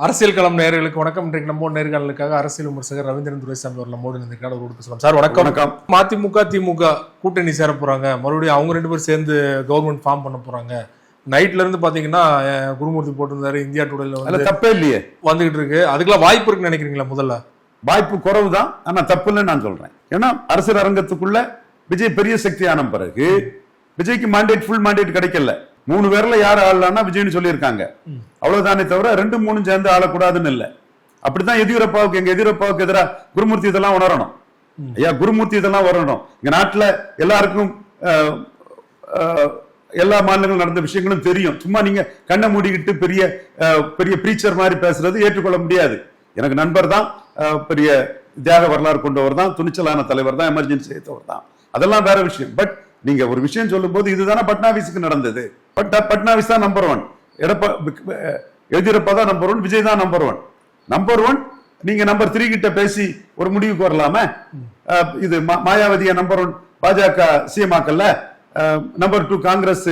அரசியல் களம் நேயர்களுக்கு வணக்கம். இன்றைக்கு நம்ம நேர்காணலுக்காக அரசியல் விமர்சகர் ரவீந்திரன் துரைசாமி அவர் நம்மோடு இந்த பேசலாம். சார் வணக்கம். வணக்கம். மதிமுக திமுக கூட்டணி சேர போறாங்க, மறுபடியும் அவங்க 2 பேரும் சேர்ந்து கவர்மெண்ட் ஃபார்ம் பண்ண போறாங்க. நைட்ல இருந்து பாத்தீங்கன்னா குருமூர்த்தி போட்டிருந்தாரு, இந்தியா டுடேல வந்து தப்பே இல்லையே வந்துகிட்டு இருக்கு. அதுக்கெல்லாம் வாய்ப்பு இருக்குன்னு நினைக்கிறீங்களா? முதல்ல வாய்ப்பு குறைவு தான், ஆனா தப்பு இல்லைன்னு நான் சொல்றேன். ஏன்னா அரசியல் அரங்கத்துக்குள்ள விஜய் பெரிய சக்தியான பிறகு விஜய்க்கு மாண்டேட் ஃபுல் மாண்டேட் கிடைக்கல. 3 பேர்ல யார் ஆளலாம்னா விஜய்னு சொல்லியிருக்காங்க. அவ்வளவுதானே தவிர 2-3 சேர்ந்து ஆளக்கூடாதுன்னு இல்லை. அப்படித்தான் எதியூரப்பாவுக்கு எதியூரப்பாவுக்கு எதிராக குருமூர்த்தி இதெல்லாம் உணரணும். ஐயா குருமூர்த்தி இதெல்லாம் வரணும். இங்க நாட்டுல எல்லாருக்கும் எல்லா மாநிலங்களும் நடந்த விஷயங்களும் தெரியும். சும்மா நீங்க கண்ணை மூடிக்கிட்டு பெரிய பெரிய பிரீச்சர் மாதிரி பேசுறது ஏற்றுக்கொள்ள முடியாது. எனக்கு நண்பர் தான், பெரிய தியாக வரலாறு கொண்டவர் தான், துணிச்சலான தலைவர் தான், எமர்ஜென்சி எடுத்தவர் தான், அதெல்லாம் வேற விஷயம். பட் நீங்க ஒரு விஷயம் சொல்லும் போது இதுதானே பட்னாவிஸுக்கு நடந்தது. பட்னாவிஸ் தான் நம்பர் 1, எதியூரப்பா தான் நம்பர் 1, விஜய் தான் நம்பர் 1. நம்பர் 1 நீங்க நம்பர் 3 கிட்ட பேசி ஒரு முடிவுக்கு வரலாமே. இது மாயாவதிய நம்பர் 1 பாஜக சிஎம் ஆக்கல்ல, நம்பர் 2 காங்கிரஸ்,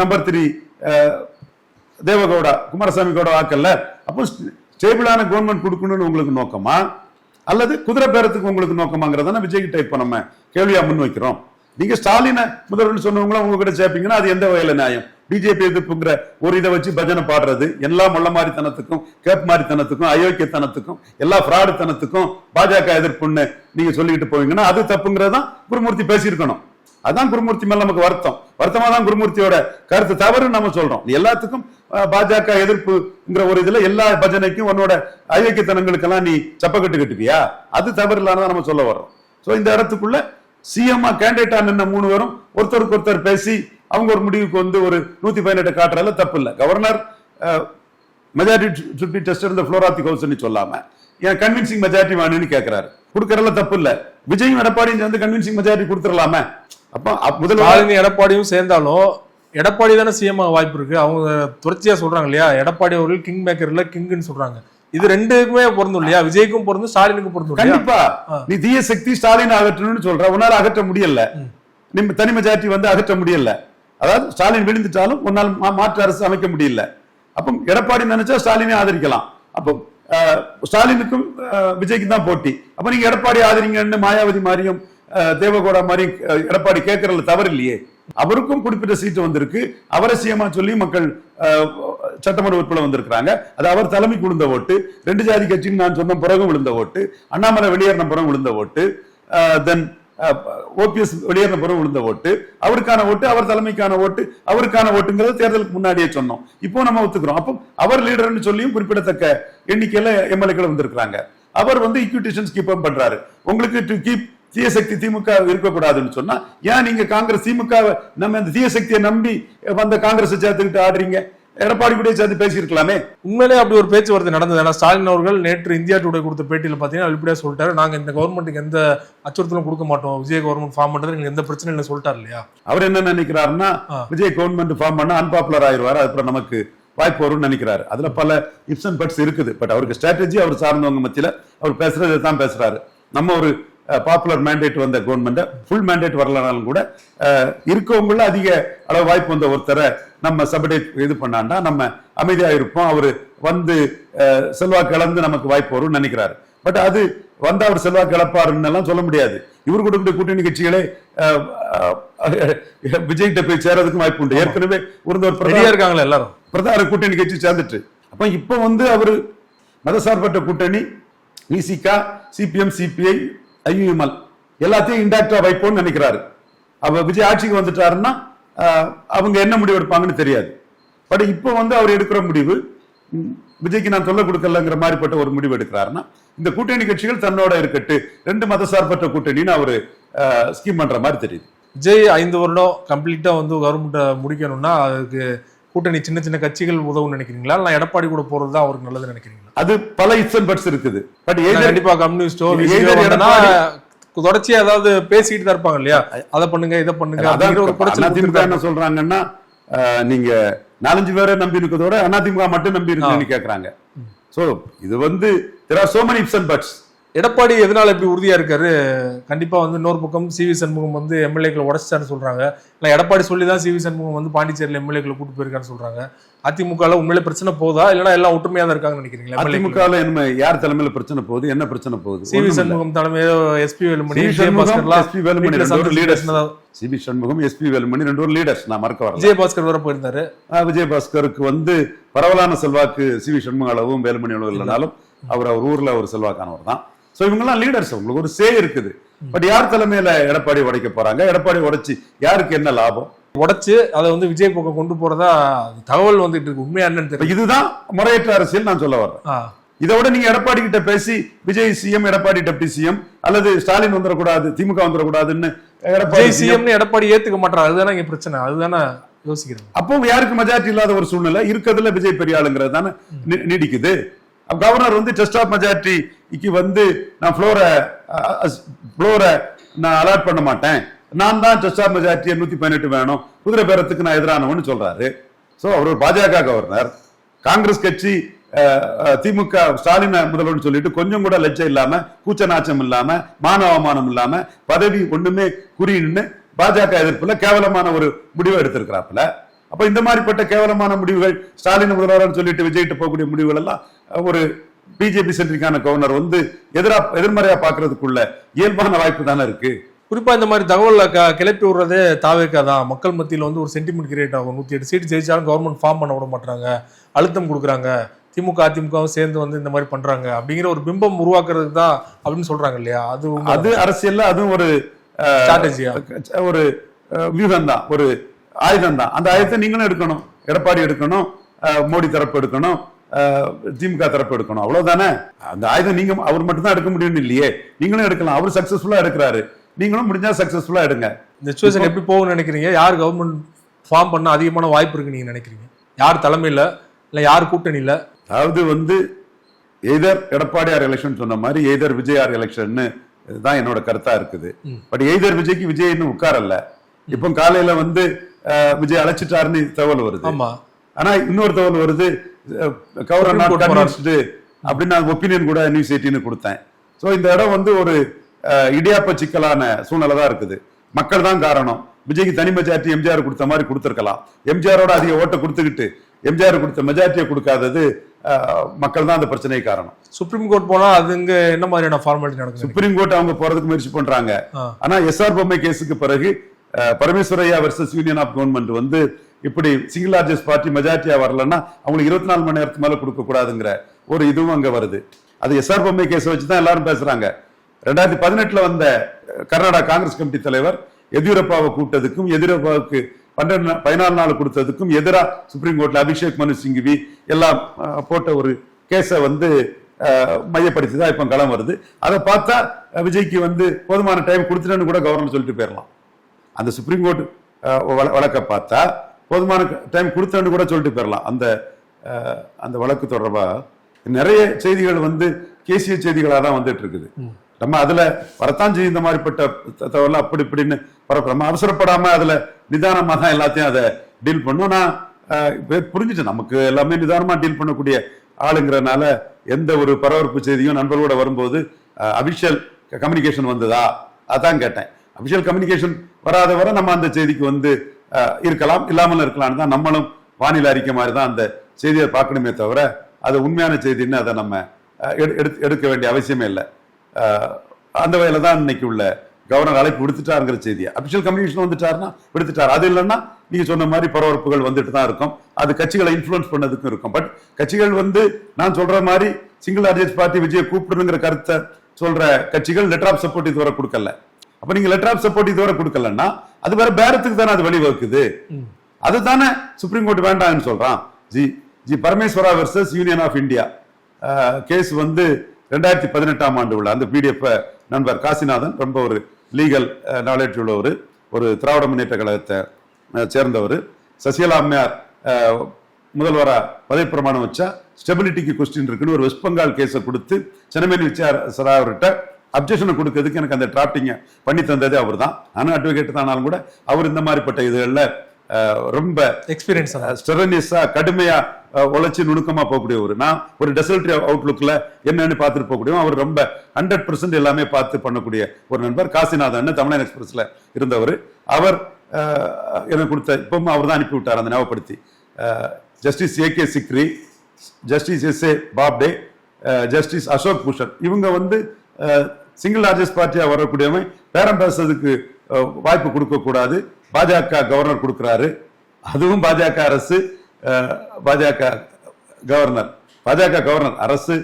நம்பர் 3 தேவகவுடா குமாரசாமி கவுடா ஆக்கல்ல. அப்போ ஸ்டேபிளான கவர்மெண்ட் கொடுக்கணும்னு உங்களுக்கு நோக்கமா, அல்லது குதிரை பேரத்துக்கு உங்களுக்கு நோக்கமாங்கிறதான விஜய் கிட்ட இப்ப நம்ம கேள்வியா முன் வைக்கிறோம். நீங்க ஸ்டாலின முதல்வர் சொன்னவங்களும் உங்ககிட்ட சேர்ப்பீங்கன்னா அது எந்த வகையில நியாயம்? பிஜேபி எதிர்ப்புங்கிற ஒரு இதை வச்சு பஜனை பாடுறது, எல்லா மொள்ள மாதிரித்தனத்துக்கும் கேப் மாதிரித்தனத்துக்கும் அயோக்கியத்தனத்துக்கும் எல்லா ஃப்ராடுத்தனத்துக்கும் பாஜக எதிர்ப்புன்னு நீங்க சொல்லிட்டு போவீங்கன்னா அது தப்புங்கிறதான் குருமூர்த்தி பேசியிருக்கணும். அதான் குருமூர்த்தி மேல நமக்கு வருத்தமா தான் குருமூர்த்தியோட கருத்து தவறுன்னு நம்ம சொல்றோம். எல்லாத்துக்கும் பாஜக எதிர்ப்புங்கிற ஒரு இதுல எல்லா பஜனைக்கும் உன்னோட அயோக்கியத்தனங்களுக்கெல்லாம் நீ சப்பக்கட்டு கட்டுவியா? அது தவறு இல்லாதான் நம்ம சொல்ல வர்றோம். சோ இந்த இடத்துக்குள்ள சிஎம் கேண்டிடேட்டா நின்ன 3 பேரும் ஒருத்தருக்கு ஒருத்தர் பேசி அவங்க ஒரு முடிவுக்கு வந்து ஒரு 118 காட்டுறதுல தப்பு இல்லை. Governor majority should be tested the floor of the house னு சொல்லாம ஏன் கன்வின்சிங் மெஜாரிட்டி வேணும்னு கேக்குறாரு. கொடுக்கறதுல தப்பு இல்ல. விஜயும் எடப்பாடியும் சேர்ந்து கன்வின்சிங் மெஜாரிட்டி கொடுத்துடலாமே. அப்ப முதல்ல எடப்பாடியும் சேர்ந்தாலும் எடப்பாடி தானே சிஎம் வாய்ப்பு இருக்கு. அவங்க தொடர்ச்சியா சொல்றாங்க இல்லையா, எடப்பாடி அவர்கள் கிங் மேக்கர் இல்ல கிங்னு சொல்றாங்க. இது 2க்குமே பொருந்தும் இல்லையா? விஜய்க்கும் பொருந்தும், ஸ்டாலினுக்கும் பொருந்தும். கண்டிப்பா நீ தீய சக்தி ஸ்டாலின் அகற்றணும்னு சொல்ற, உன்னால அகற்ற முடியல. நீங்க தனி மெஜாரிட்டி வந்து அகற்ற முடியல. அதாவது ஸ்டாலின் விழுந்துட்டாலும் உன்னால் மாற்று அரசு அமைக்க முடியல. அப்போ எடப்பாடி நினைச்சா ஸ்டாலினை ஆதரிக்கலாம். அப்போ ஸ்டாலினுக்கும் விஜய்க்கும் தான் போட்டி. அப்ப நீங்க எடப்பாடி ஆதரிங்கன்னு மாயாவதி மாதிரியும் தேவகோடா மாதிரியும் எடப்பாடி கேட்கறதுல தவறு இல்லையே. அவருக்கும் குறிப்பிட்ட சீட்டு வந்திருக்கு. அவரை சிஎம்மா சொல்லி மக்கள் சட்டமன்ற உறுப்பினர் வந்திருக்கிறாங்க. அது அவர் தலைமைக்கு விழுந்த ஓட்டு. 2 ஜாதி கட்சின்னு நான் சொன்ன பிறகும் விழுந்த ஓட்டு, அண்ணாமலை வெளியேறின பிறகு விழுந்த ஓட்டு, தென் ஓபிஎஸ் வெளியேறின பிறகு விழுந்த ஓட்டு, அவருக்கான ஓட்டு, அவர் தலைமைக்கான ஓட்டு, அவருக்கான ஓட்டுங்கிறத தேர்தலுக்கு முன்னாடியே சொன்னோம். இப்போ நம்ம ஒத்துக்கிறோம். அப்போ அவர் லீடர்னு சொல்லியும் குறிப்பிடத்தக்க எண்ணிக்கையில எம்எல்ஏக்கள் வந்திருக்கிறாங்க. அவர் வந்து ஈக்விட்டேஷன்ஸ் கீப் அப் பண்றாரு. உங்களுக்கு டு கீப் தீய சக்தி திமுக இருக்கக்கூடாதுன்னு சொன்னா ஏன் நீங்க காங்கிரஸ் திமுக நம்ம இந்த தீய சக்தியை நம்பி வந்த காங்கிரஸ் சேர்த்துக்கிட்டு ஆடுறீங்க? எடப்பாடி கூட சேர்த்து பேசியிருக்கலாமே. உண்மையிலே அப்படி ஒரு பேச்சுவார்த்தை நடந்தது. ஏன்னா ஸ்டாலின் அவர்கள் நேற்று இந்தியா டுடே கொடுத்த பேட்டியில் பார்த்தீங்கன்னா வெளிப்படையா சொல்லிட்டாரு, நாங்க இந்த கவர்மெண்ட்டுக்கு எந்த அச்சுறுத்தலும் கொடுக்க மாட்டோம், விஜய் கவர்மெண்ட் ஃபார்ம் பண்றது எங்களுக்கு எந்த பிரச்சனையும் இல்லை சொல்லிட்டாரு இல்லையா? அவர் என்ன நினைக்கிறாருன்னா விஜய் கவர்மெண்ட் ஃபார்ம் பண்ணா அன்பாப்புலர் ஆயிடுவாரு, அப்புறம் நமக்கு வாய்ப்பு வரும்னு நினைக்கிறாரு. அதுல பல இப்ஸ் அண்ட் பட்ஸ் இருக்குது. பட் அவருக்கு ஸ்ட்ராட்டஜி அவர் சார்ந்தவங்க மத்தியில அவர் பேசுறது தான் பேசுறாரு. நம்ம ஒரு பாப்புலர் மேண்டேட் வந்த கவர்மெண்ட் ஃபுல் மேண்டேட் வரலனாலும் கூட இருக்கவங்கள அதிக அளவு வாய்ப்பு வந்த ஒருத்தரை நம்ம சபடேட் இது பண்ணாண்டா நம்ம அமைதியா இருப்போம், அவரு வந்து செல்வாக்கு இழந்து நமக்கு வாய்ப்பு வரும்னு நினைக்கிறாரு. பட் அது வந்து அவர் செல்வாக்கு இழப்பாருன்னு எல்லாம் சொல்ல முடியாது. இவரு கூட கூட்டணி கட்சிகளே விஜய் கிட்ட போய் சேரதுக்கும் வாய்ப்பு உண்டு. ஏற்கனவே ஒரு இருக்காங்களா எல்லாரும் பிரதான கூட்டணி கட்சி சேர்ந்துட்டு. அப்ப இப்ப வந்து அவரு மதசார்பற்ற கூட்டணி விசிகா, சிபிஎம், சிபிஐ, ஐயுஎம்எல் எல்லாத்தையும் இன்டாக்டா வைப்போம்னு நினைக்கிறாரு. அவ விஜய் ஆட்சிக்கு வந்துட்டாருன்னா அவங்க என்ன முடிவு எடுப்பாங்கன்னு தெரியாது. பட் இப்போ வந்து அவர் எடுக்கிற முடிவு விஜய்க்கு நான் சொல்ல கொடுக்கலங்கிற மாதிரிப்பட்ட ஒரு முடிவு எடுக்கிறாருன்னா இந்த கூட்டணி கட்சிகள் தன்னோட இருக்கட்டு 2 மதசார்பற்ற கூட்டணின்னு அவரு ஸ்கீம் பண்ற மாதிரி தெரியுது. விஜய் 5 வருடம் கம்ப்ளீட்டா வந்து கவர்மெண்ட்டை முடிக்கணும்னா அதுக்கு கூட்டணி சின்ன சின்ன கட்சிகள் உதவும் நினைக்கிறீங்களா, இல்ல எடப்பாடி கூட போறது தான் அவருக்கு நல்லது நினைக்கிறீங்களா? அது பல இஃப்ஸ் அண்ட் பட்ஸ் இருக்குது. பட் கண்டிப்பா கம்யூனிஸ்டோ தொடர்ச்சியா ஏதாவது பேசிட்டு தான் இருப்பாங்க இல்லையா, அதை பண்ணுங்க இதை பண்ணுங்க. அதிமுக என்ன சொல்றாங்கன்னா நீங்க 4-5 பேரை நம்பி இருக்கிறதோட அதிமுக மட்டும் நம்பி இருக்குன்னு கேக்குறாங்க. சோ இது வந்து there are so many ifs and buts. Edappadi எதனால இப்படி உறுதியா இருக்காரு? கண்டிப்பா வந்து இன்னொரு பக்கம் சிவி சண்முகம் வந்து எம்எல்ஏக்களை உடைச்சிட்டான்னு சொல்றாங்க. இல்ல எடப்பாடி சொல்லிதான் சிவி சண்முகம் வந்து பாண்டிச்சேரியில எம்எல்ஏக்களை கூட்டு போயிருக்கான்னு சொல்றாங்க. அதிமுகல உண்மையிலே பிரச்சனை போதா இல்லைன்னா எல்லாம் ஒற்றுமையா தான் இருக்காங்கன்னு நினைக்கிறீங்களா? அதிமுகல என்ன யார் தலைமையில பிரச்சனை போகுது? என்ன பிரச்சனை போகுது? சிவி சண்முகம் தலைமையில S P Velumani, C V Shanmugam, S P Velumani ரெண்டு ஒரு லீடர்ஸ். நான் மறக்க வரல. விஜயபாஸ்கர் வர போயிருந்தாரு. விஜயபாஸ்கருக்கு வந்து பரவலான செல்வாக்கு சிவி சண்முக அளவும் வேலுமணி அளவும் இல்லைனாலும் அவர் ஊர்ல ஒரு செல்வாக்கானவர் தான். சோ இவங்க எல்லாம் லீடர்ஸ், உங்களுக்கு ஒரு சே இருக்குது. பட் யார் தலைமையில எடப்பாடி உடைக்க போறாங்க? எடப்பாடி உடைச்சு யாருக்கு என்ன லாபம்? உடைச்சு அதை வந்து விஜய் பக்கம் கொண்டு போறதா தகவல் வந்துட்டு இருக்கு. உண்மையா என்னன்னு தெரியல. இதுதான் முறையற்ற அரசியல் நான் சொல்ல வர்றேன். இதை விட நீங்க எடப்பாடி கிட்ட பேசி Vijay CM, Edappadi deputy CM, அல்லது ஸ்டாலின் வந்துடக்கூடாது, திமுக வந்துடக்கூடாதுன்னு விஜய் சிஎம் எடப்பாடி ஏத்துக்க மாட்டாரு. அதுதானே இங்க பிரச்சனை. அதுதானே யோசிக்கிறேன். அப்போ யாருக்கு மெஜாரிட்டி இல்லாத ஒரு சூழ்நிலை இருக்கிறதுல விஜய் பெரிய ஆளுங்கிறது தானே நீடிக்குது. கவர்னர் வந்து டெஸ்ட் ஆஃப் மெஜாரிட்டிக்கு வந்து நான் ஃப்ளோரை நான் அலாட் பண்ண மாட்டேன், நான் தான் டெஸ்ட் ஆஃப் மெஜாரிட்டி 118 வேணும், குதிரை பேரத்துக்கு நான் எதிரானவன்னு சொல்றாரு. சோ அவர் ஒரு பாஜக கவர்னர். காங்கிரஸ் கட்சி திமுக ஸ்டாலின் முதல்வர்னு சொல்லிட்டு கொஞ்சம் கூட லட்சம் இல்லாம, கூச்ச நாச்சம் இல்லாம, மான அவமானம் இல்லாம, பதவி ஒண்ணுமே குறின்னு பாஜக எதிர்ப்புல கேவலமான ஒரு முடிவை எடுத்திருக்கிறாப்புல. அப்ப இந்த மாதிரிப்பட்ட கேவலமான முடிவுகள் ஸ்டாலின் முதல்வர் சொல்லிட்டு விஜய்கிட்ட போகக்கூடிய முடிவுகள் எல்லாம் ஒரு பிஜேபி சென்ட்ரிக்கான கவர்னர் வந்து எதிர்மறையா பாக்குறதுக்குள்ள இயல்பான வாய்ப்பு தானே இருக்கு. குறிப்பா இந்த மாதிரி தகவல் கிளப்பி விடுறதே தாவேக்காதான். மக்கள் மத்தியில் வந்து ஒரு சென்டிமெண்ட் கிரியேட் ஆகும். 108 சீட் ஜெயிச்சாலும் கவர்மெண்ட் ஃபார்ம் பண்ண விட மாட்டாங்க, அழுத்தம் கொடுக்குறாங்க, திமுக அதிமுகவும் சேர்ந்து வந்து இந்த மாதிரி பண்றாங்க அப்படிங்கிற ஒரு பிம்பம் உருவாக்குறதுக்கு தான் அப்படின்னு சொல்றாங்க இல்லையா? அது அரசியல்ல அதுவும் ஒரு ஸ்ட்ராட்டஜியா, ஒரு வியூகம் தான், ஒரு ஆயுதம் தான். அந்த ஆயுதத்தை நீங்களும் எடுக்கணும், எடப்பாடி எடுக்கணும், மோடி தரப்பு எடுக்கணும், திமுக தரப்பு எடுக்கணும், அவ்வளவுதானே. அந்த ஆயுதம் நீங்க அவர் மட்டும் தான் எடுக்க முடியும் இல்லையே, நீங்களும் எடுக்கலாம். அவர் சக்சஸ்ஃபுல்லா எடுக்கிறாரு, நீங்களும் முடிஞ்சா சக்சஸ்ஃபுல்லா எடுங்க. இந்த சிச்சுவேஷன் எப்படி போகும்னு நினைக்கிறீங்க? யார் கவர்மெண்ட் ஃபார்ம் பண்ண அதிகமான வாய்ப்பு இருக்கு நீங்க நினைக்கிறீங்க? யார் தலைமையில இல்ல யார் கூட்டணியில? அதாவது வந்து எய்தர் எடப்பாடியார் எலெக்ஷன் சொன்ன மாதிரி எய்தர் விஜயார் எலெக்ஷன் தான் என்னோட கருத்தா இருக்குது. பட் எய்தர் விஜய்க்கு விஜய் இன்னும் உட்காரல. இப்போ காலையில வந்து விஜய் அழைச்சிட்டாருன்னு தகவல் வருது. ஆனா இன்னொரு தகவல் வருது, அப்படின்னு நான் ஒப்பீனியன் கூட நியூஸ் 18 கொடுத்தேன். சோ இந்த இடம் வந்து ஒரு இடியாப்ப சிக்கலான சூழ்நிலை தான் இருக்குது. மக்கள் தான் காரணம். விஜய்க்கு தனி மெஜாரிட்டி எம்ஜிஆர் கொடுத்த மாதிரி கொடுத்திருக்கலாம். எம்ஜிஆரோட அதிக ஓட்டை கொடுத்துக்கிட்டு எம்ஜிஆர் கொடுத்த மெஜாரிட்டியை கொடுக்காதது மக்கள் தான் அந்த பிரச்சனைக்கு காரணம். சுப்ரீம் கோர்ட் போனா அது இங்க என்ன மாதிரியான ஃபார்மாலிட்டி நடக்கும்? சுப்ரீம் கோர்ட் அவங்க போறதுக்கு முயற்சி பண்றாங்க. ஆனா எஸ்ஆர் பொம்மை கேஸுக்கு பிறகு பரமேஸ்வரையா வெர்சஸ் யூனியன் ஆஃப் கவர்மெண்ட் வந்து இப்படி சிங்கிள் லார்ஜஸ்ட் பார்ட்டி மெஜாரிட்டியா வரலன்னா அவங்களுக்கு 24 மணி நேரத்துக்கு மேல கொடுக்க கூடாதுங்கிற ஒரு இதுவும் அங்க வருது. அது எஸ்ஆர் பொம்மை கேஸ் வச்சுதான் எல்லாரும் பேசுறாங்க. 2018 வந்த கர்நாடகா காங்கிரஸ் கமிட்டி தலைவர் எதியூரப்பாவை கூட்டதுக்கும் எதியூரப்பாவுக்கு 14 நாள் கொடுத்ததுக்கும் எதிராக சுப்ரீம் கோர்ட்ல அபிஷேக் மனு சிங்வி எல்லாம் போட்ட ஒரு கேஸ வந்து மையப்படுத்தி தான் இப்ப களம் வருது. அதை பார்த்தா விஜய்க்கு வந்து போதுமான டைம் கொடுத்துட்டேன்னு கூட கவர்னர் சொல்லிட்டு போயிடலாம். அந்த சுப்ரீம் கோர்ட் வழக்க பார்த்தா போதுமான டைம் கொடுத்தேன்னு கூட சொல்லிட்டு போயிடலாம். அந்த வழக்கு தொடர்பா நிறைய செய்திகள் வந்து கேசிய செய்திகளாக தான் வந்துட்டு இருக்குது. நம்ம அதுல வரத்தான் செய்யும் இந்த மாதிரிப்பட்ட தகவல் அப்படி இப்படின்னு நம்ம அவசரப்படாம அதுல நிதானமா தான் எல்லாத்தையும் அதை டீல் பண்ணும். நான் புரிஞ்சுட்டு நமக்கு எல்லாமே நிதானமா டீல் பண்ணக்கூடிய ஆளுங்கிறதுனால எந்த ஒரு பரபரப்பு செய்தியும் நண்பர்களோட வரும்போது அபிஷியல் கம்யூனிகேஷன் வந்ததா அதான் கேட்டேன். அபிஷியல் கம்யூனிகேஷன் வராத வரை நம்ம அந்த செய்திக்கு வந்து இருக்கலாம், இல்லாமல் இருக்கலாம்னு தான் நம்மளும் வானிலை அறிக்கை மாதிரி தான் அந்த செய்தியை பார்க்கணுமே தவிர அது உண்மையான செய்தின்னு அதை நம்ம எடுக்க வேண்டிய அவசியமே இல்லை. அந்த வகையில தான் இன்னைக்கு உள்ள கவர்னர் அழைப்பு விடுத்துட்டாருங்கிற செய்தியை அபிஷியல் கம்யூனிகேஷன் வந்துட்டாருன்னா விடுத்துட்டார். அது இல்லைன்னா நீங்க சொன்ன மாதிரி பரபரப்புகள் வந்துட்டு தான் இருக்கும். அது கட்சிகளை இன்ஃபுளுன்ஸ் பண்ணதுக்கும் இருக்கும். பட் கட்சிகள் வந்து நான் சொல்ற மாதிரி சிங்கிள் லார்ஜஸ்ட் பார்ட்டி விஜயை கூப்பிடுங்கிற கருத்தை சொல்ற கட்சிகள் லெட்டர் ஆஃப் சப்போர்ட் இதுவரை கொடுக்கல. அப்ப நீங்க லெட்டர் ஆஃப் சப்போர்ட் இதுவரை கொடுக்கலன்னா அது வேற பேரத்துக்கு தானே அது வழிவகுக்குது. அதுதானே சுப்ரீம் கோர்ட் வேண்டாம்னு சொல்றான். G Parameshwara versus Union of India case வந்து 2018 ஆண்டு உள்ள அந்த பிடிஎஃப் நண்பர் காசிநாதன் ரொம்ப ஒரு லீகல் நாலேஜ் உள்ளவர், ஒரு திராவிட முன்னேற்ற கழகத்தை சேர்ந்தவர். சசிகலா அம்மையார் முதல்வரா பதவி பிரமாணம் வச்சா ஸ்டெபிலிட்டிக்கு கொஸ்டின் இருக்குன்னு ஒரு வெஸ்ட் பெங்கால் கேஸை கொடுத்து சென்னமேனி விசாரா அவர்கிட்ட அப்ஜெக்ஷனை கொடுக்கறதுக்கு எனக்கு அந்த டிராப்டிங்க பண்ணி தந்ததே அவர் தான். நானும் அட்வொகேட் தானாலும் கூட அவர் இந்த மாதிரிப்பட்ட இதுகளில் ரொம்ப எக்ஸ்பீரியன்ஸ் ஸ்டெரனியஸா கடுமையா உழைச்சி நுணுக்கமா போகக்கூடியவர். நான் ஒரு டெசல்ட்ரி அவுட்லுக்ல என்னன்னு பார்த்துட்டு போகக்கூடியவன். அவர் ரொம்ப 100% எல்லாமே பார்த்து பண்ணக்கூடிய ஒரு நண்பர். காசிநாதன் தமிழன் எக்ஸ்பிரஸ்ல இருந்தவர். அவர் எனக்கு கொடுத்த இப்பவும் அவர் தான் அனுப்பி விட்டார் அந்த ஞாபகப்படுத்தி. Justice A K Sikri, justice S A Bobde, justice Ashok Bhushan, இவங்க சிங்கிள் லார்ஜஸ்ட் பார்ட்டியா வரக்கூடியவன் பேரம் பேசுறதுக்கு வாய்ப்பு கொடுக்க கூடாது. பாஜக கவர்னர் கொடுக்கிறாரு, அதுவும் பாஜக அரசு, பாஜக கவர்னர் அரசு,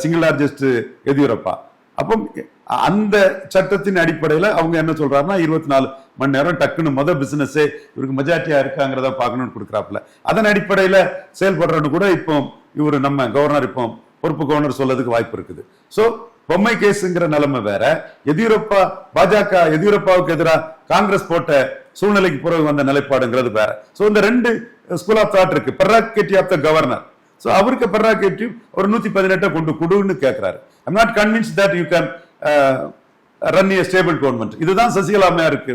சிங்கிள் லார்ஜஸ்ட் எதியூரப்பா. அப்போ அந்த சட்டத்தின் அடிப்படையில் அவங்க என்ன சொல்றாருன்னா 24 மணி நேரம் டக்குன்னு பிசினஸே இவருக்கு மெஜாரிட்டியா இருக்காங்கிறத பார்க்கணும்னு கொடுக்குறாப்புல. அதன் அடிப்படையில் செயல்படுறன்னு கூட இப்போ இவரு நம்ம கவர்னர் இப்போ பொறுப்பு கவர்னர் சொல்லதுக்கு வாய்ப்பு இருக்குது. ஸோ பொம்மை கேஸுங்கிற நிலைமை வேற. எதியூரப்பாவுக்கு எதிராக காங்கிரஸ் போட்ட சூழ்நிலைக்கு பிறகு வந்த நிலைப்பாடுங்கிறது வேற. ஸோ இந்த 2 ஸ்கூல் ஆஃப் தாட் இருக்கு. பெர்ராகேட்டிவ் ஆஃப் த கவர்னர். ஸோ அவருக்கு பெர்ராகேட்டிவ் ஒரு 118 கொண்டு கொடுன்னு கேட்கிறாரு. I'm not convince that you can run a stable government. இதுதான் சசிகலா அம்மையாருக்கு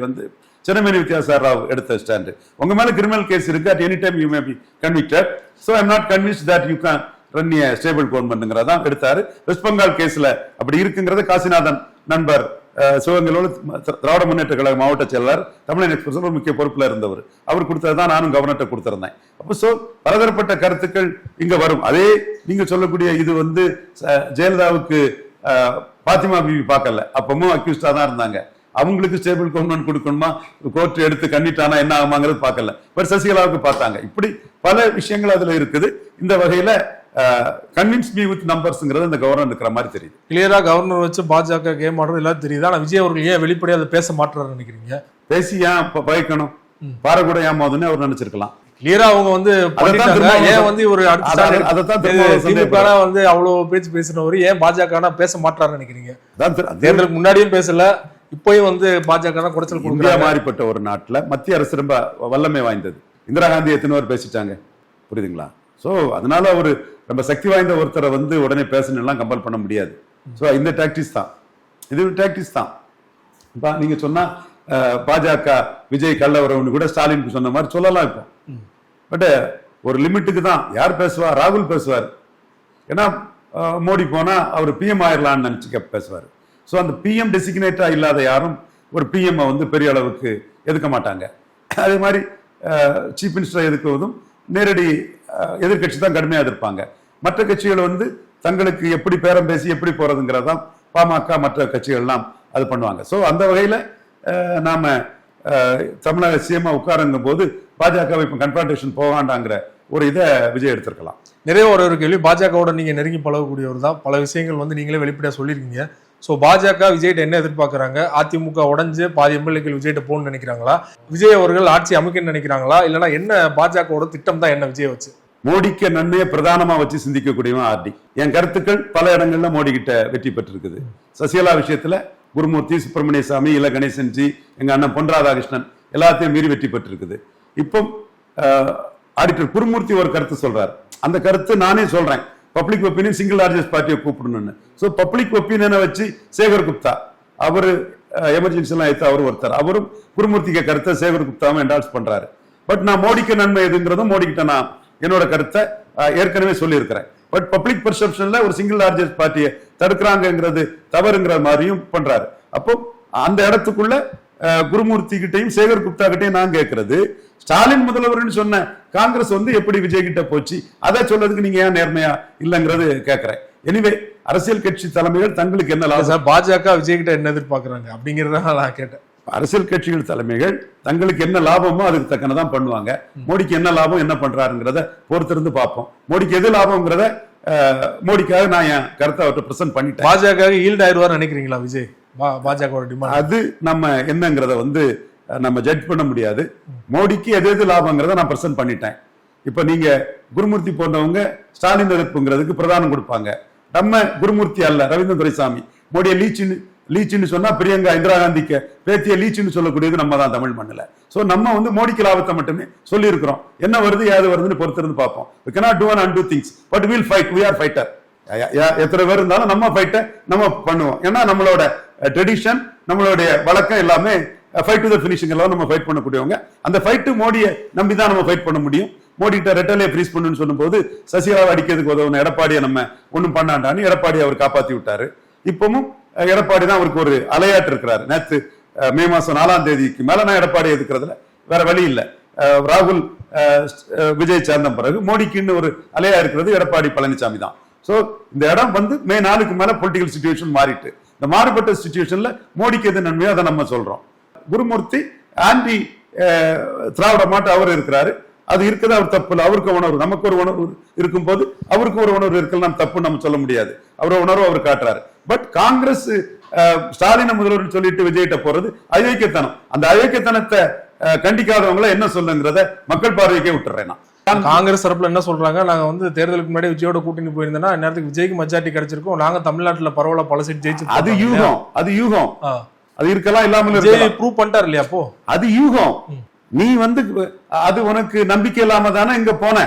சென்னமேனி வித்யாசாகர் ராவ் எடுத்த ஸ்டாண்டு. உங்க மேல கிரிமினல் கேஸ் இருக்கு, at any time you may be convicted. So I'm not convince that you can run a stable கவர்மெண்ட்ங்கிறதான் எடுத்தாரு. வெஸ்ட் பெங்கால் கேஸ்ல அப்படி இருக்குங்கிறது காசிநாதன் நண்பர், சிவகங்கையோடு திராவிட முன்னேற்ற கழக மாவட்ட செயலாளர், தமிழன் எக்ஸ்பிரஸ் ஒரு முக்கிய பொறுப்புல இருந்தவர். அவர் கொடுத்ததான் நானும் கவர்னர்ட்ட கொடுத்திருந்தேன். அப்போ பலதரப்பட்ட கருத்துக்கள் இங்க வரும். அதே நீங்க சொல்லக்கூடிய இது ஜெயலலிதாவுக்கு பாத்திமா பிபி பார்க்கல, அப்பவும் அக்யூஸ்டா தான் இருந்தாங்க. அவங்களுக்கு ஸ்டேபிள் கவர்மெண்ட் கொடுக்கணுமா, கோர்ட் எடுத்து கண்ணிட்டானா என்ன ஆகுமாங்கிறது பார்க்கல. பட் சசிகலாவுக்கு பார்த்தாங்க. இப்படி பல விஷயங்கள் அதுல இருக்குது. இந்த வகையில கன்வின்ஸ் மீ வித் நம்பர்ஸ்ங்கிறது இந்த கவர்னர் இருக்கிற மாதிரி தெரியுது. கிளியரா கவர்னர் வச்சு பாஜக கேம் ஆடுறது எல்லாம் தெரியுது. ஆனா விஜய் அவர்கள் ஏன் வெளிப்படையா அதை பேச மாட்டாரு நினைக்கிறீங்க? பேசி ஏன் பயக்கணும், பாரகூட ஏமாதுன்னு அவர் நினைச்சிருக்கலாம். கிளியரா அவங்க ஏன் ஒரு அவ்வளவு பேச்சு பேசினவர் ஏன் பாஜக பேச மாட்டாரு நினைக்கிறீங்க? தேர்தலுக்கு முன்னாடியும் பேசல, இப்பயும் பாஜக குறைச்சல் இந்தியா மாறிப்பட்ட ஒரு நாட்டுல மத்திய அரசு ரொம்ப வல்லமை வாய்ந்தது. இந்திரா காந்தி எத்தனை பேர் பேசிட்டாங்க, புரியுதுங்களா? சோ அதனால ஒரு ரொம்ப சக்தி வாய்ந்த ஒருத்தரை உடனே பேசணும் கம்பல் பண்ண முடியாது. சோ இந்த டாக்டிக்ஸ் தான், இது ஒரு டாக்டிக்ஸ் தான். நீங்க சொன்னா பாஜக விஜய் கள்ள உறவுன்னு கூட ஸ்டாலின் சொன்ன மாதிரி சொல்லலாம். இப்போ பட் ஒரு லிமிட்டுக்கு தான். யார் பேசுவார்? ராகுல் பேசுவார். ஏன்னா மோடி போனா அவர் பிஎம் ஆயிரலான்னு நினைச்சு பேசுவார். ஸோ அந்த பிஎம் டெசிக்னேட்டா இல்லாத யாரும் ஒரு பிஎம் பெரிய அளவுக்கு எதுக்க மாட்டாங்க. அதே மாதிரி சீஃப் மினிஸ்டரை எதுக்குவதும் நேரடி எதிர்கட்சி தான் கடுமையாக எதிர்ப்பாங்க. மற்ற கட்சிகள் தங்களுக்கு எப்படி பேரம் பேசி எப்படி போறதுங்கிறதான் பாமக மற்ற கட்சிகள்லாம் அது பண்ணுவாங்க. ஸோ அந்த வகையில நாம தமிழக சிஎம்மா உட்காருங்கும் போது பாஜகவை இப்போ கன்ஃபரன்டேஷன் போகாண்டாங்கிற ஒரு இதை விஜய் எடுத்திருக்கலாம். நிறைய ஒரு கேள்வி, பாஜகவோட நீங்க நெருங்கி பழகக்கூடியவர் தான், பல விஷயங்கள் நீங்களே வெளிப்படையா சொல்லியிருக்கீங்க. ஸோ பாஜக விஜய்கிட்ட என்ன எதிர்பார்க்குறாங்க? அதிமுக உடஞ்சு பாதி எம்எல்ஏக்கள் விஜய்கிட்ட போகணும்னு நினைக்கிறாங்களா? விஜய் அவர்கள் ஆட்சி அமைக்கணும்னு நினைக்கிறாங்களா? இல்லைன்னா என்ன பாஜகவோட திட்டம் தான் என்ன விஜய் வச்சு? மோடிக்கு நன்மையை பிரதானமா வச்சு சிந்திக்கக்கூடியவன் ஆர்டி. என் கருத்துக்கள் பல இடங்கள்ல மோடி கிட்ட வெற்றி பெற்றிருக்குது. சசிகலா விஷயத்துல குருமூர்த்தி, சுப்பிரமணிய சாமி, இல்ல கணேசன் ஜி, எங்க அண்ணன் பொன் ராதாகிருஷ்ணன் எல்லாத்தையும் மீறி வெற்றி பெற்றிருக்குது. இப்போ ஆடிட்டர் குருமூர்த்தி ஒரு கருத்து சொல்றாரு. அந்த கருத்து நானே சொல்றேன். பப்ளிக் ஒப்பீனியன் சிங்கிள் லார்ஜஸ்ட் பார்ட்டியை கூப்பிடணும்னு. ஸோ பப்ளிக் ஒப்பீனியனை வச்சு சேகர் குப்தா அவரு எமர்ஜென்சி எல்லாம் எடுத்து அவர் ஒருத்தர், அவரும் குருமூர்த்திக்கு கருத்தை சேகர் குப்தாவும் என்டால்ஸ் பண்றாரு. பட் நான் மோடிக்கு நன்மை எதுங்கிறதும் மோடி கிட்ட நான் என்னோட கருத்தை ஏற்கனவே சொல்லியிருக்கிறேன். பட் பப்ளிக் பெர்செப்ஷன்ல ஒரு சிங்கிள் லார்ஜஸ்ட் பார்ட்டியை தடுக்கிறாங்கிறது தவறுங்கிற மாதிரியும் பண்றாரு. அப்போ அந்த இடத்துக்குள்ள குருமூர்த்தி கிட்டையும் சேகர் குப்தா கிட்டையும் நான் கேட்கறது, ஸ்டாலின் முதல்வர்னு சொன்ன காங்கிரஸ் எப்படி விஜய் கிட்ட போச்சு, அதை சொல்றதுக்கு நீங்க ஏன் நேர்மையா இல்லைங்கிறது கேட்கிறேன். எனிவே அரசியல் கட்சி தலைமைகள் தங்களுக்கு என்ன லாபம், பாஜக விஜய் கிட்ட என்ன எதிர்பார்க்கறாங்க அப்படிங்கறத நான் கேட்டேன். அரசியல் கட்சிகள் தலைமைகள் தங்களுக்கு என்ன லாபமோ அதுக்கு தக்கனதான் பண்ணுவாங்க. மோடிக்கு என்ன லாபம் என்ன பண்றாருங்கிறத பொறுத்திருந்து பார்ப்போம். மோடிக்கு எது லாபம்ங்கிறத மோடிக்காக நான் என் கருத்தை அவர்கிட்ட பிரசன்ட் பண்ணிட்டேன். பாஜக ஈல்ட் ஆயிடுவார் நினைக்கிறீங்களா விஜய்? பாஜக டிமாண்ட் அது நம்ம என்னங்கிறத நம்ம ஜட்ஜ் பண்ண முடியாது. மோடிக்கு எது எது லாபங்கிறத நான் பிரசன்ட் பண்ணிட்டேன். இப்ப நீங்க குருமூர்த்தி போன்றவங்க ஸ்டாலின் எதிர்ப்புங்கிறதுக்கு பிரதானம் கொடுப்பாங்க. நம்ம குருமூர்த்தி அல்ல, ரவீந்திர துரைசாமி மோடியை லீச்சுன்னு சொன்னா பிரியங்கா இந்திரா காந்திக்கு பேத்திய லீச்சுன்னு சொல்லக்கூடியது நம்ம தான் தமிழ் மண்ணில். ஸோ நம்ம மோடிக்கு லாபத்தை மட்டுமே சொல்லி இருக்கிறோம். என்ன வருது ஏது வருதுன்னு பொறுத்திருந்து பார்ப்போம். we cannot do and undo things but we'll fight. we are fighter. எத்தனை பேர் இருந்தாலும் நம்ம ஃபைட்டை நம்ம பண்ணுவோம். ஏன்னா நம்மளோட ட்ரெடிஷன் நம்மளுடைய வழக்கம் எல்லாமே ஃபைட் டு த ஃபினிஷிங் எல்லாம் நம்ம ஃபைட் பண்ணக்கூடியவங்க. அந்த ஃபைட்டு மோடியை நம்பி தான் நம்ம ஃபைட் பண்ண முடியும். மோடி கிட்ட ரெட்டலையை ஃப்ரீஸ் பண்ணுன்னு சொல்லும்போது சசிகலாவை அடிக்கிறதுக்கு உதவுன எடப்பாடியை நம்ம ஒண்ணும் பண்ணாண்டான்னு எடப்பாடியை அவர் காப்பாத்தி விட்டாரு. இப்பவும் எடப்பாடி தான் அவருக்கு ஒரு அலையாட்டு இருக்கிறாரு. நேத்து மே மாசம் 4ஆம் தேதிக்கு மேல நான் எடப்பாடி எதுக்குறதுல வேற வழி இல்லை. ராகுல் விஜய் சேர்ந்த பிறகு மோடிக்குன்னு ஒரு அலையா இருக்கிறது எடப்பாடி பழனிசாமி தான். சோ இந்த இடம் வந்து மே 4க்கு மேல பொலிட்டிக்கல் சிச்சுவேஷன் மாறிட்டு, இந்த மாறுபட்ட சிச்சுவேஷன்ல மோடிக்கு எது நன்மையோ அதை நம்ம சொல்றோம். குருமூர்த்தி ஆன்டி திராவிட மாட்டு அவர் இருக்கிறாரு. அது இருக்குது, அவர் தப்பு இல்லை. அவருக்கு உணர்வு, நமக்கு ஒரு உணர்வு இருக்கும் போது அவருக்கு ஒரு உணர்வு இருக்கு, நம்ம தப்பு நம்ம சொல்ல முடியாது. அவர் உணர்வு அவர் காட்டுறாரு. பட் காங்கிரஸ் ஸ்டாலின முதல்வர் சொல்லிட்டு விஜய்கிட்ட போறது அயோக்கியத்தனம். அந்த அயோக்கியத்தனத்தை கண்டிக்காதவங்கள என்ன சொல்லுங்கிறத மக்கள் பார்வைக்கே விட்டுறேன். காங்கிரஸ் தரப்புல என்ன சொல்றாங்க, நாங்க வந்து தேர்தலுக்கு முன்னாடி விஜயோட கூட்டணி போயிருந்தோம்னா நேரத்துக்கு விஜய்க்கு மெஜாரிட்டி கிடைச்சிருக்கும், நாங்க தமிழ்நாட்டுல பரவாயில்ல பல சீட் ஜெயிச்சு. அது யூகம், அது யூகம், அது இருக்கலாம் இல்லாமல் விஜய் ப்ரூவ் பண்ணிட்டார் இல்லையா? அப்போ அது யூகம். நீ வந்து அது உனக்கு நம்பிக்கை இல்லாம தானே இங்க போன.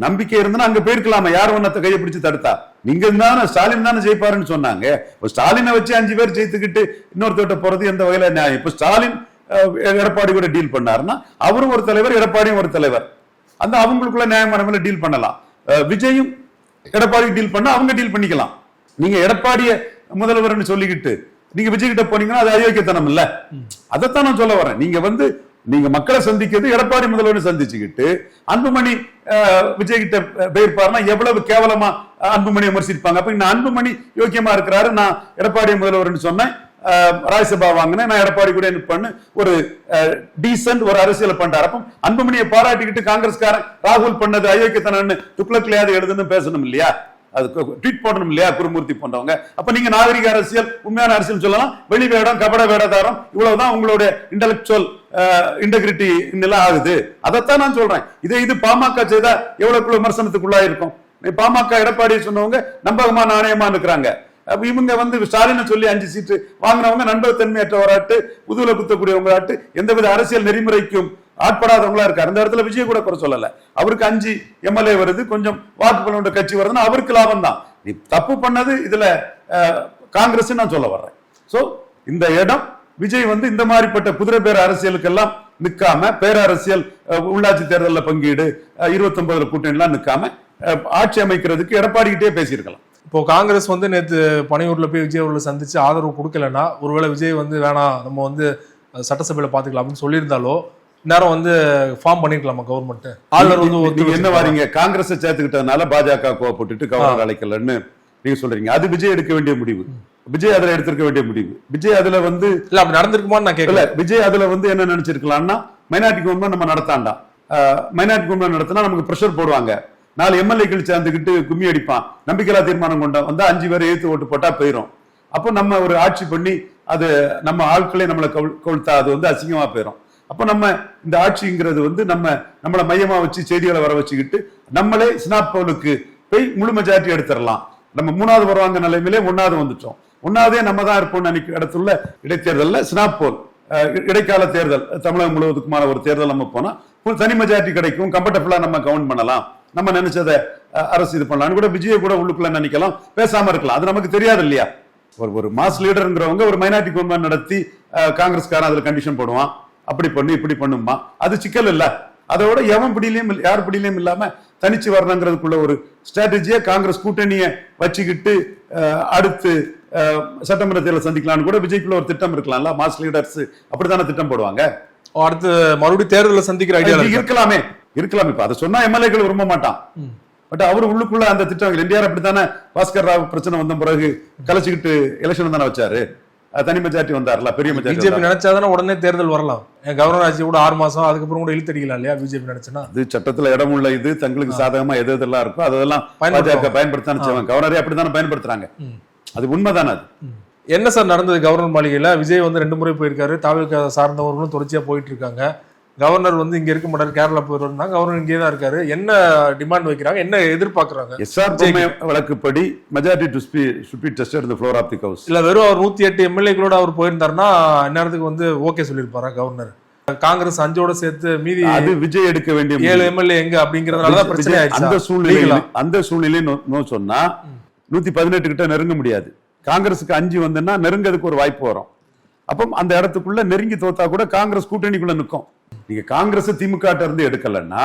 நம்பிக்கை இருந்தா அங்க போயிருக்கலாமா? யார் உன்னத்தை கையை பிடிச்சு தடுத்தா? நீங்க தானே ஸ்டாலின் தானே ஜெயிப்பாருன்னு சொன்னாங்க. ஸ்டாலினை வச்சு 5 பேர் ஜெயித்துக்கிட்டு இன்னொருத்தட்ட போறது எந்த வகையில நியாயம்? இப்ப ஸ்டாலின் எடப்பாடி கூட டீல் பண்ணாருன்னா அவரும் ஒரு தலைவர், எடப்பாடியும் ஒரு தலைவர், அந்த அவங்களுக்குள்ள நியாயமான முறையில் டீல் பண்ணலாம். விஜயும் எடப்பாடி டீல் பண்ணா அவங்க டீல் பண்ணிக்கலாம். நீங்க எடப்பாடிய முதல்வர்னு சொல்லிக்கிட்டு நீங்க விஜய் கிட்ட போனீங்கன்னா அது அயோக்கியத்தனம் இல்ல. அதைத்தான் நான் சொல்ல வரேன். நீங்க வந்து நீங்க மக்களை சந்திக்கிறது எடப்பாடி முதல்வர் சந்திச்சுக்கிட்டு அன்புமணி விஜய் கிட்ட போயிருப்பாருன்னா எவ்வளவு கேவலமா அன்புமணி விமர்சிப்பாங்க. அப்ப இந்த அன்புமணி யோக்கியமா இருக்கிறாரு, நான் எடப்பாடி முதல்வர் சொன்னேன், ராஜ்யசபா வாங்கினேன், நான் எடப்பாடி கூட பண்ணு ஒரு டீசன்ட் ஒரு அரசியல் பண்றாரு. அப்ப அன்புமணியை பாராட்டிக்கிட்டு காங்கிரஸ்காரன் ராகுல் பண்ணது அயோக்கியத்தனன்னு துக்ளக்லையாவது எழுதுன்னு பேசணும் இல்லையா? அது ட்வீட் போடணும் இல்லையா குருமூர்த்தி போன்றவங்க? அப்ப நீங்க நாகரிக அரசியல், உண்மையான அரசியல் சொல்லலாம். வெளி வேடம், கபட வேடதாரம், இவ்வளவுதான் உங்களுடைய இன்டெலக்சுவல் இன்டெகிரிட்டி எல்லாம் ஆகுது. அதைத்தான் நான் சொல்றேன். இது பாமக செய்தா எவ்வளவு விமர்சனத்துக்குள்ளா இருக்கும். பாமக எடப்பாடி சொன்னவங்க நம்பகமா நாணயமா இருக்கிறாங்க. இவங்க வந்து ஸ்டாலினை சொல்லி 5 சீட்டு வாங்கினவங்க நண்பகத்தன்மையற்றவராட்டு, புதுவில குத்தக்கூடியவங்களாட்டு, எந்தவித அரசியல் நெறிமுறைக்கும் ஆட்படாதவங்களா இருக்காரு. அந்த இடத்துல விஜய் கூட குறை சொல்லல. அவருக்கு 5 எம்எல்ஏ வருது, கொஞ்சம் வாக்குகளோட கட்சி வருதுன்னா அவருக்கு லாபம் தான். நீ தப்பு பண்ணது இதுல காங்கிரஸ் நான் சொல்ல வர்றேன். சோ இந்த இடம் விஜய் வந்து இந்த மாதிரிப்பட்ட குதிரை பேர அரசியலுக்கெல்லாம் நிற்காம, பேரரசியல் உள்ளாட்சி தேர்தலில் பங்கீடு 29 கூட்டணி எல்லாம் நிற்காம ஆட்சி அமைக்கிறதுக்கு எடப்பாடி கிட்டே பேசியிருக்கலாம். இப்போ காங்கிரஸ் வந்து நேற்று பனையூர்ல போய் விஜய் அவர்களை சந்திச்சு ஆதரவு கொடுக்கலன்னா, ஒருவேளை விஜய் வந்து வேணாம் நம்ம வந்து சட்டசபையில பாத்துக்கலாம் அப்படின்னு சொல்லியிருந்தாலோ நேரம் வந்து ஃபார்ம் பண்ணிருக்கலாமா கவர்மெண்ட்? ஆளுநர் வந்து என்ன வாரீங்க, காங்கிரஸ் சேர்த்துக்கிட்டதுனால பாஜக கோவப்பட்டுட்டு கவர்னர் அழைக்கலன்னு நீங்க சொல்றீங்க. அது விஜய் எடுக்க வேண்டிய முடிவு, விஜய் அதுல எடுத்திருக்க வேண்டிய முடிவு. விஜய் அதுல வந்து இல்ல அப்படி நடந்திருக்குமான்னு நான் கேட்கல. விஜய் அதுல வந்து என்ன நினைச்சிருக்கலாம்னா, மைனாரிட்டி கவர்மெண்ட் நம்ம நடத்தாண்டா, மைனாரிட்டி கவர்மெண்ட் நடத்தினா நமக்கு பிரஷர் போடுவாங்க, 4 எம்எல்ஏக்கள் சேர்ந்துக்கிட்டு கும்மி அடிப்பான், நம்பிக்கையில்லா தீர்மானம் கொண்டா வந்தா 5 பேர் எழுத்து ஓட்டு போட்டா போயிடும். அப்போ நம்ம ஒரு ஆட்சி பண்ணி அது நம்ம ஆட்களே நம்மளை கவிழ்த்தா அது வந்து அசிங்கமா போயிடும். அப்போ நம்ம இந்த ஆட்சிங்கிறது வந்து நம்மளை மையமா வச்சு செய்திகளை வர வச்சுக்கிட்டு நம்மளே ஸ்னாப்போலுக்கு போய் முழு மெஜாரிட்டி எடுத்துடலாம். நம்ம 3வது வருவாங்க நிலைமையிலே 1வது வந்துட்டோம். 1வதே நம்ம தான் இருப்போம் நினைக்கிற இடத்துல இடைத்தேர்தலில் ஸ்னாப்போல் இடைக்கால தேர்தல் தமிழகம் முழுவதுக்குமான ஒரு தேர்தல் நம்ம போனா தனி மெஜாரிட்டி கிடைக்கும், கம்ஃபர்டபுளா நம்ம கவுண்ட் பண்ணலாம், நம்ம நினைச்சதை அரசு இது பண்ணலாம் கூட விஜய கூட உள்ளுக்குள்ள நினைக்கலாம், பேசாம இருக்கலாம். அது நமக்கு தெரியாது இல்லையா? ஒரு மாஸ் லீடர்ங்கிறவங்க ஒரு மைனாரிட்டி கவர்மெண்ட் நடத்தி காங்கிரஸ்காரன் அதுல கண்டிஷன் போடுவான், அப்படி பண்ணு இப்படி பண்ணுமா, அது சிக்கல் இல்ல. அதோட எவன் பிடியிலையும் யார் பிடியிலையும் இல்லாம தனிச்சு வரணுங்கிறதுக்குள்ள ஒரு ஸ்ட்ராட்டஜியை காங்கிரஸ் கூட்டணியை வச்சுக்கிட்டு அடுத்து சட்டமன்ற தேர்தல் சந்திக்கலாம்னு கூட விஜய்க்குள்ள ஒரு திட்டம் இருக்கலாம்ல. மாஸ் லீடர்ஸ் அப்படித்தானே திட்டம் போடுவாங்க. அடுத்து மறுபடியும் தேர்தலை சந்திக்கிற ஐடியா இருக்கலாமே. இப்ப அதை சொன்னா எம்எல்ஏக்கள் விரும்ப மாட்டான். பட் அவரு உள்ளுக்குள்ள அந்த திட்டம் என்டிஆர் அப்படித்தானே பாஸ்கர் ராவ் பிரச்சனை வந்த பிறகு கலைச்சுக்கிட்டு எலெக்ஷன் தானே வச்சாரு, தனி மெஜாரிட்டி வந்தாருல, பெரிய மெஜாரிட்டி. பிஜேபி நினைச்சாதானே உடனே தேர்தல் வரலாம். கவர்னர் ஆட்சி கூட 6 மாசம் அதுக்கப்புறம் கூட இழுத்தடிக்கலாம் இல்லையா பிஜேபி நினைச்சுன்னா? அது சட்டத்துல இடம் உள்ள இது தங்களுக்கு சாதகமா எது எதெல்லாம் இருக்கோ அதெல்லாம் பாஜக பயன்படுத்தான்னு செய்வாங்க. கவர்னரே அப்படித்தானே பயன்படுத்துறாங்க. அது உண்மைதானே. அது என்ன சார் நடந்தது கவர்னர் மாளிகையில? விஜய் வந்து 2 முறை போயிருக்காரு, தாவேக சார்ந்தவர்களும் தொடர்ச்சியா போயிட்டு இருக்காங்க. கவர்னர் வந்து இங்க இருக்க மாட்டாரு, கேரளா போயிருந்தா, கவர்னர் இங்கே தான் இருக்காரு. என்ன டிமாண்ட் வைக்கிறாங்க, என்ன எதிர்பார்க்கறாங்க? எஸ்ஆர்பி வழக்குப்படி majority should be tested in the floor of the house. இல்ல வெறும் அவர் 108 எம்எல்ஏக்களோட அவர் போயிருந்தாருன்னா நேரத்துக்கு வந்து ஓகே சொல்லிருப்பாரா கவர்னர்? காங்கிரஸ் 5ஓட சேர்த்து மீதி அது விஜய் எடுக்க வேண்டிய 7 எம்எல்ஏ எங்க அப்படிங்கறதுனாலதான் பிரச்சனை ஆயிடுச்சு. அந்த சூழ்நிலை நோ சொன்னா 118 கிட்ட நெருங்க முடியாது. காங்கிரஸுக்கு 5 வந்துன்னா நெருங்கிறதுக்கு ஒரு வாய்ப்பு வரும். அப்போ அந்த இடத்துக்குள்ள நெருங்கி தோத்தா கூட காங்கிரஸ் கூட்டணிக்குள்ள நிற்கும். நீங்க காங்கிரஸ் திமுக இருந்து எடுக்கலன்னா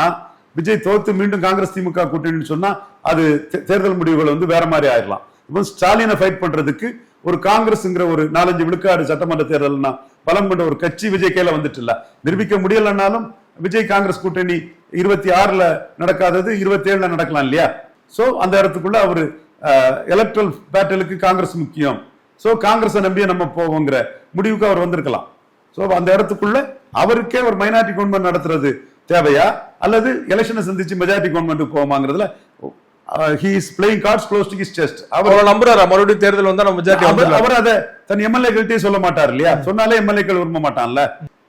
விஜய் தோத்து மீண்டும் காங்கிரஸ் திமுக கூட்டணின்னு சொன்னா அது தேர்தல் முடிவுகள் வந்து வேற மாதிரி ஆயிடலாம். இப்போ ஸ்டாலினை ஃபைட் பண்றதுக்கு ஒரு காங்கிரஸ்ங்கிற ஒரு 4-5 விழுக்காடு சட்டமன்ற தேர்தல்னா பலம் கொண்ட ஒரு கட்சி விஜய் கையில வந்துட்டு இல்ல. நிரூபிக்க முடியலன்னாலும் விஜய் காங்கிரஸ் கூட்டணி 26ல நடக்காதது 27ல நடக்கலாம் இல்லையா? சோ அந்த இடத்துக்குள்ள அவரு எலக்ட்ரல் பேட்டலுக்கு காங்கிரஸ் முக்கியம், சோ காங்கிரஸை நம்பியே நம்ம போவோங்கிற முடிவுக்கு அவர் வந்திருக்கலாம். சோ அந்த இடத்துக்குள்ள அவருக்கே ஒரு மைனாரிட்டி கவர்மெண்ட் நடத்துறது தேவையா அல்லது எலெக்ஷனை சந்திச்சு மெஜாரிட்டி கவர்மெண்ட் போவோமாங்கிறதுல he is playing cards close to his chest. அவர் நம்புறாரா மறுபடியும் தேர்தல் வந்தா நம்ம மெஜாரிட்டி வந்துடலாம்? அவர் அதை தன் எம்எல்ஏக்கள்கிட்டயே சொல்ல மாட்டார் இல்லையா? சொன்னாலே எம்எல்ஏக்கள் விரும்ப மாட்டான்ல.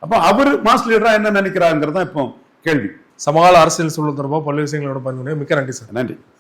அப்ப அவரு மாஸ் லீடரா என்ன நினைக்கிறாருங்கிறதா இப்போ கேள்வி. சமகால அரசியல் சூழல் தொடர்பாக பல்வேறு விஷயங்களோட பகிர்ந்து மிக்க நன்றி சார். நன்றி.